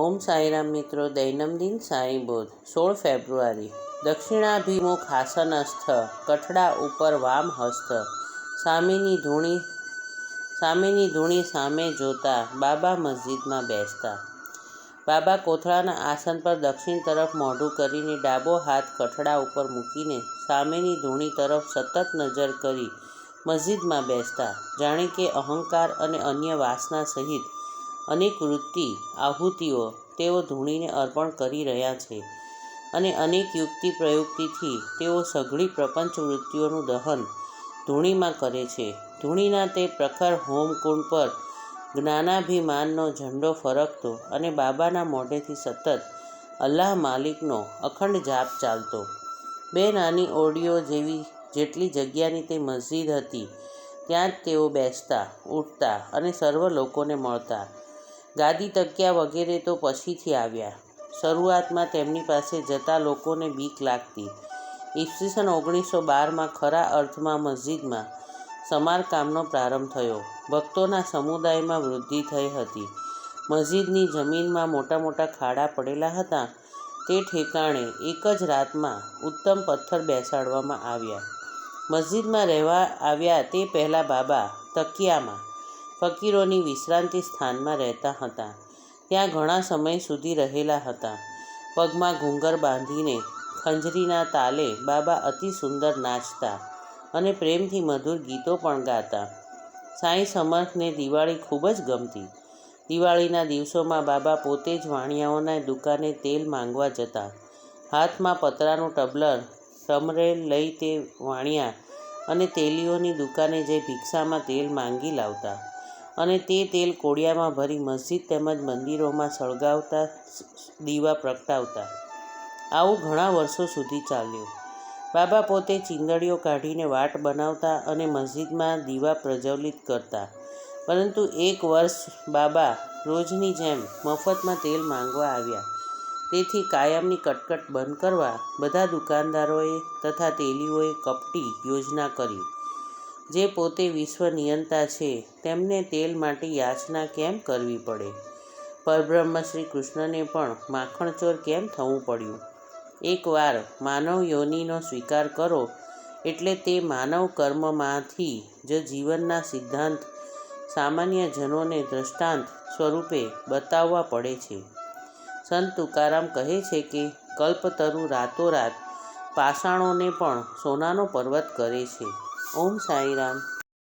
ઓમ સાઈરામ મિત્રો. દૈનંદિન સાઈ બોધ. 16 ફેબ્રુઆરી. દક્ષિણાભિમુખ આસનસ્થ, કઠડા ઉપર વામ હસ્ત, સામેની ધૂણી સામે જોતા, બાબા મસ્જિદમાં બેસતા. બાબા કોથળાના આસન પર દક્ષિણ તરફ મોઢું કરીને ડાબો હાથ કઠડા ઉપર મૂકીને સામેની ધૂણી તરફ સતત નજર કરી મસ્જિદમાં બેસતા. જાણે કે અહંકાર અને અન્ય વાસના સહિત અનેક વૃત્તિ આહુતિઓ તેઓ ધૂણીને અર્પણ કરી રહ્યા છે અને અનેક યુક્તિ પ્રયુક્તિથી તેઓ સઘળી પ્રપંચ વૃત્તિઓનું દહન ધૂણીમાં કરે છે. ધૂણીના તે પ્રખર હોમકુંડ પર જ્ઞાનાભિમાનનો ઝંડો ફરકતો અને બાબાના મોઢેથી સતત અલ્લાહ માલિકનો અખંડ જાપ ચાલતો. બે નાની ઓરડીઓ જેટલી જગ્યાની તે મસ્જિદ હતી, ત્યાં જ તેઓ બેસતા, ઉઠતા અને સર્વ લોકોને મળતા. ગાદી તકિયા વગેરે તો પછીથી આવ્યા. શરૂઆતમાં તેમની પાસે જતા લોકોને બીક લાગતી. ઈસવીસન 1912માં ખરા અર્થમાં મસ્જિદમાં સમારકામનો પ્રારંભ થયો. ભક્તોના સમુદાયમાં વૃદ્ધિ થઈ હતી. મસ્જિદની જમીનમાં મોટા મોટા ખાડા પડેલા હતા. તે ઠેકાણે એક જ રાતમાં ઉત્તમ પથ્થર બેસાડવામાં આવ્યા. મસ્જિદમાં રહેવા આવ્યા તે પહેલાં બાબા તકિયામાં ફકીરોની વિશ્રાંતિ સ્થાનમાં રહેતા હતા. ત્યાં ઘણા સમય સુધી રહેલા હતા. પગમાં ઘૂંઘર બાંધીને ખંજરીના તાલે બાબા અતિ સુંદર નાચતા અને પ્રેમથી મધુર ગીતો પણ ગાતા. સાંઈ સમર્થને દિવાળી ખૂબ જ ગમતી. દિવાળીના દિવસોમાં બાબા પોતે જ વાણિયાઓના દુકાને તેલ માંગવા જતા. હાથમાં પતરાનું ટમરેલ લઈ તે વાણિયા અને તેલીઓની દુકાને જઈ ભિક્ષામાં તેલ માંગી લાવતા અને તે તેલ કોડિયામાં ભરી મસ્જિદ તેમજ મંદિરોમાં સળગાવતા, દીવા પ્રગટાવતા. આવું ઘણા વર્ષો સુધી ચાલ્યું. બાબા પોતે ચીંદડીઓ કાઢીને વાટ બનાવતા અને મસ્જિદમાં દીવા પ્રજ્વલિત કરતા. પરંતુ એક વર્ષ બાબા રોજની જેમ મફતમાં તેલ માંગવા આવ્યા. તેથી કાયમની કટકટ બંધ કરવા બધા દુકાનદારોએ તથા તેલીઓએ કપટી યોજના કરી. જે પોતે વિશ્વ નિયંતા છે તેમને તેલ માટે યાચના કેમ કરવી પડે? પરબ્રહ્મ શ્રી કૃષ્ણને પણ માખણચોર કેમ થવું પડ્યું? એકવાર માનવ યોનિનો સ્વીકાર કરો એટલે તે માનવ કર્મમાંથી જ જીવનના સિદ્ધાંત સામાન્ય જનોને દ્રષ્ટાંત સ્વરૂપે બતાવવા પડે છે. સંત તુકારામ કહે છે કે કલ્પતરુ રાતોરાત પાષાણોને પણ સોનાનો પર્વત કરે છે. ઓમ સાઈરામ.